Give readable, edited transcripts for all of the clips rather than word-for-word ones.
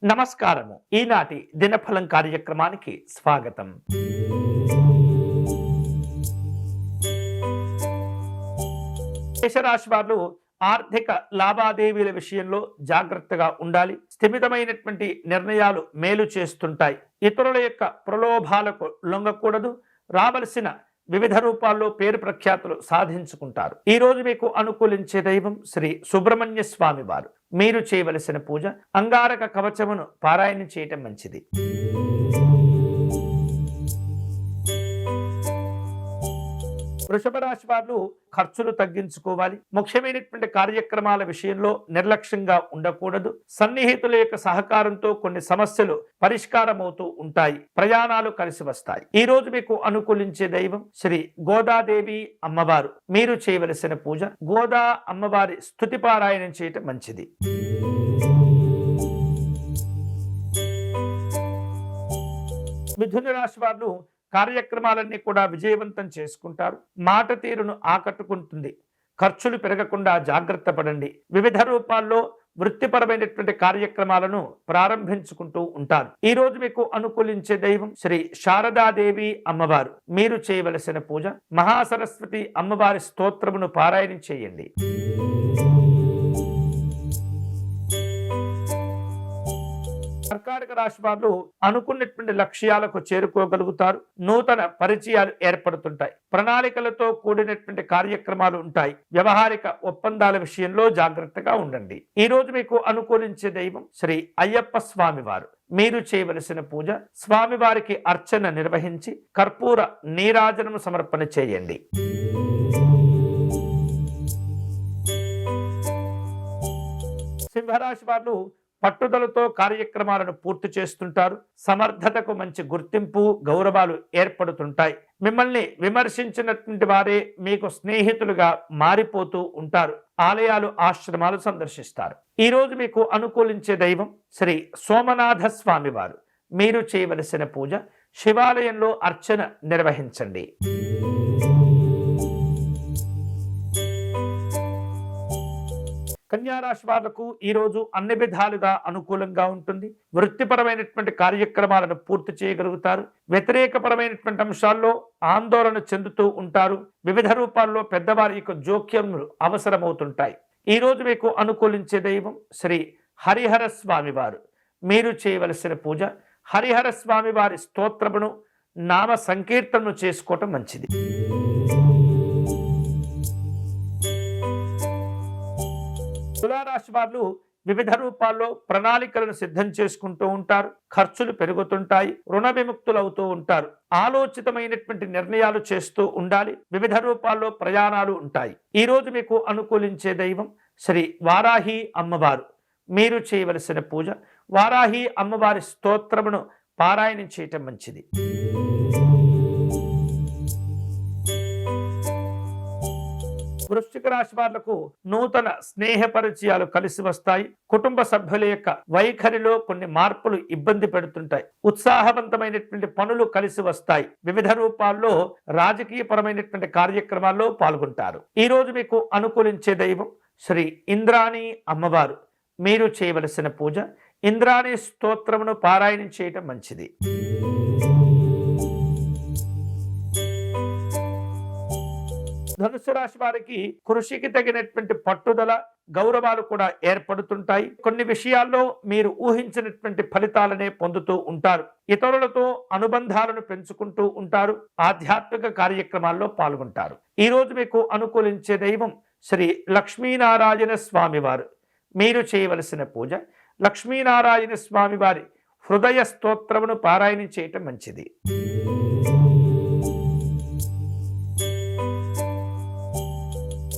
నమస్కారము. ఈనాటి దినఫలం కార్యక్రమానికి స్వాగతం. మేషరాశి వారు ఆర్థిక లావాదేవీల విషయంలో జాగ్రత్తగా ఉండాలి. స్థిమితమైనటువంటి నిర్ణయాలు మేలు చేస్తుంటాయి. ఇతరుల యొక్క ప్రలోభాలకు లొంగకూడదు. రావలసిన వివిధ రూపాల్లో పేరు ప్రఖ్యాతులు సాధించుకుంటారు. ఈ రోజు మీకు అనుకూలించే దైవం శ్రీ సుబ్రహ్మణ్య స్వామి వారు. మీరు చేయవలసిన పూజ అంగారక కవచమును పారాయణ చేయటం మంచిది. వృషభ రాశి వారు ఖర్చులు తగ్గించుకోవాలి. ముఖ్యమైనటువంటి కార్యక్రమాల విషయంలో నిర్లక్ష్యంగా ఉండకూడదు. సన్నిహితుల యొక్క సహకారంతో కొన్ని సమస్యలు పరిష్కారం అవుతూ ఉంటాయి. ప్రయాణాలు కలిసి వస్తాయి. ఈ రోజు మీకు అనుకూలించే దైవం శ్రీ గోదాదేవి అమ్మవారు. మీరు చేయవలసిన పూజ గోదా అమ్మవారి స్తుతి పారాయణం చేయటం మంచిది. మిథున రాశి వారు కార్యక్రమాలన్నీ కూడా విజయవంతం చేసుకుంటారు. మాట తీరును ఆకట్టుకుంటుంది. ఖర్చులు పెరగకుండా జాగ్రత్త పడండి. వివిధ రూపాల్లో వృత్తిపరమైనటువంటి కార్యక్రమాలను ప్రారంభించుకుంటూ ఉంటారు. ఈ రోజు మీకు అనుకూలించే దైవం శ్రీ శారదాదేవి అమ్మవారు. మీరు చేయవలసిన పూజ మహాసరస్వతి అమ్మవారి స్తోత్రమును పారాయణం చేయండి. కర్కాటక రాశి వారు అనుకున్నటువంటి లక్ష్యాలకు చేరుకోగలుగుతారు. నూతన పరిచయాలు ఏర్పడుతుంటాయి. ప్రణాళికలతో కూడినటువంటి కార్యక్రమాలు ఉంటాయి. వ్యవహారిక ఒప్పందాల విషయంలో జాగ్రత్తగా ఉండండి. ఈ రోజు మీకు అనుకూలించే దైవం శ్రీ అయ్యప్ప స్వామి వారు. మీరు చేయవలసిన పూజ స్వామివారికి అర్చన నిర్వహించి కర్పూర నీరాజనము సమర్పణ చేయండి. సింహరాశి వారు పట్టుదలతో కార్యక్రమాలను పూర్తి చేస్తుంటారు. సమర్థతకు మంచి గుర్తింపు గౌరవాలు ఏర్పడుతుంటాయి. మిమ్మల్ని విమర్శించినటువంటి వారే మీకు స్నేహితులుగా మారిపోతూ ఉంటారు. ఆలయాలు ఆశ్రమాలు సందర్శిస్తారు. ఈ రోజు మీకు అనుకూలించే దైవం శ్రీ సోమనాథ స్వామి వారు. మీరు చేయవలసిన పూజ శివాలయంలో అర్చన నిర్వహించండి. కన్యారాశి వాళ్లకు ఈ రోజు అన్ని విధాలుగా అనుకూలంగా ఉంటుంది. వృత్తిపరమైనటువంటి కార్యక్రమాలను పూర్తి చేయగలుగుతారు. వ్యతిరేకపరమైనటువంటి అంశాల్లో ఆందోళన చెందుతూ ఉంటారు. వివిధ రూపాల్లో పెద్దవారి యొక్క జోక్యములు అవసరమవుతుంటాయి. ఈ రోజు మీకు అనుకూలించే దైవం శ్రీ హరిహర స్వామి వారు. మీరు చేయవలసిన పూజ హరిహర స్వామి వారి స్తోత్రమును నామ సంకీర్తనను చేసుకోవటం మంచిది. తులారాశి వారు వివిధ రూపాల్లో ప్రణాళికలను సిద్ధం చేసుకుంటూ ఉంటారు. ఖర్చులు పెరుగుతుంటాయి. రుణ విముక్తులు అవుతూ ఉంటారు. ఆలోచితమైనటువంటి నిర్ణయాలు చేస్తూ ఉండాలి. వివిధ రూపాల్లో ప్రయాణాలు ఉంటాయి. ఈ రోజు మీకు అనుకూలించే దైవం శ్రీ వారాహి అమ్మవారు. మీరు చేయవలసిన పూజ వారాహి అమ్మవారి స్తోత్రమును పారాయణం చేయటం మంచిది. వృశ్చిక రాశి వాళ్లకు నూతన స్నేహ పరిచయాలు కలిసి వస్తాయి. కుటుంబ సభ్యుల యొక్క వైఖరిలో కొన్ని మార్పులు ఇబ్బంది పెడుతుంటాయి. ఉత్సాహవంతమైనటువంటి పనులు కలిసి వస్తాయి. వివిధ రూపాల్లో రాజకీయ పరమైనటువంటి కార్యక్రమాల్లో పాల్గొంటారు. ఈ రోజు మీకు అనుకూలించే దైవం శ్రీ ఇంద్రాణి అమ్మవారు. మీరు చేయవలసిన పూజ ఇంద్రాణి స్తోత్రమును పారాయణం చేయటం మంచిది. ధనుసు రాశి వారికి కృషికి తగినటువంటి పట్టుదల గౌరవాలు కూడా ఏర్పడుతుంటాయి. కొన్ని విషయాల్లో మీరు ఊహించినటువంటి ఫలితాలనే పొందుతూ ఉంటారు. ఇతరులతో అనుబంధాలను పెంచుకుంటూ ఉంటారు. ఆధ్యాత్మిక కార్యక్రమాల్లో పాల్గొంటారు. ఈ రోజు మీకు అనుకూలించే దైవం శ్రీ లక్ష్మీనారాయణ స్వామి వారు. మీరు చేయవలసిన పూజ లక్ష్మీనారాయణ స్వామి వారి హృదయ స్తోత్రమును పారాయణం చేయటం మంచిది.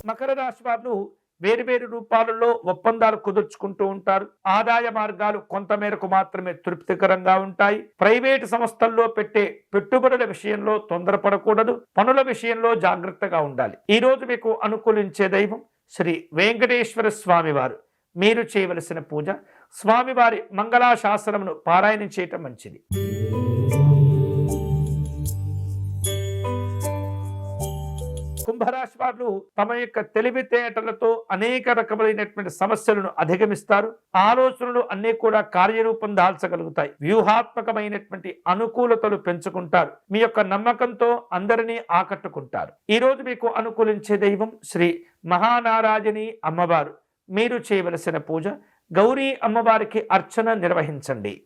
మకర రాశి వారు వేరువేరు రూపాలలో ఒప్పందాలు కుదుర్చుకుంటూ ఉంటారు. ఆదాయ మార్గాలు కొంతమేరకు మాత్రమే తృప్తికరంగా ఉంటాయి. ప్రైవేటు సంస్థల్లో పెట్టే పెట్టుబడుల విషయంలో తొందరపడకూడదు. పనుల విషయంలో జాగ్రత్తగా ఉండాలి. ఈ రోజు మీకు అనుకూలించే దైవం శ్రీ వెంకటేశ్వర స్వామి వారు. మీరు చేయవలసిన పూజ స్వామివారి మంగళాశాసనమును పారాయణం చేయటం మంచిది. కుంభ కుంభరాశి వారు తమ యొక్క తెలివితేటలతో అనేక రకములైనటువంటి సమస్యలను అధిగమిస్తారు. ఆలోచనలు అన్ని కూడా కార్యరూపం దాల్చగలుగుతాయి. వ్యూహాత్మకమైనటువంటి అనుకూలతలు పెంచుకుంటారు. మీ యొక్క నమ్మకంతో అందరినీ ఆకట్టుకుంటారు. ఈ రోజు మీకు అనుకూలించే దైవం శ్రీ మహానారాయణి అమ్మవారు. మీరు చేయవలసిన పూజ గౌరీ అమ్మవారికి అర్చన నిర్వహించండి.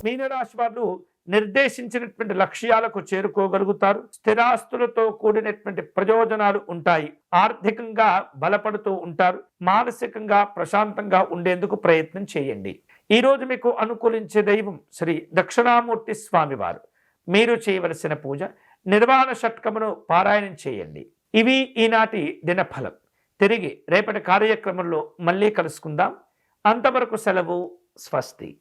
మీనరాశి వారు నిర్దేశించినటువంటి లక్ష్యాలకు చేరుకోగలుగుతారు. స్థిరాస్తులతో కూడినటువంటి ప్రయోజనాలు ఉంటాయి. ఆర్థికంగా బలపడుతూ ఉంటారు. మానసికంగా ప్రశాంతంగా ఉండేందుకు ప్రయత్నం చేయండి. ఈ రోజు మీకు అనుకూలించే దైవం శ్రీ దక్షిణామూర్తి స్వామివారు. మీరు చేయవలసిన పూజ నిర్వాణ షట్కమును పారాయణం చేయండి. ఇవి ఈనాటి దినఫలం. తిరిగి రేపటి కార్యక్రమంలో మళ్ళీ కలుసుకుందాం. అంతవరకు సెలవు. స్వస్తి.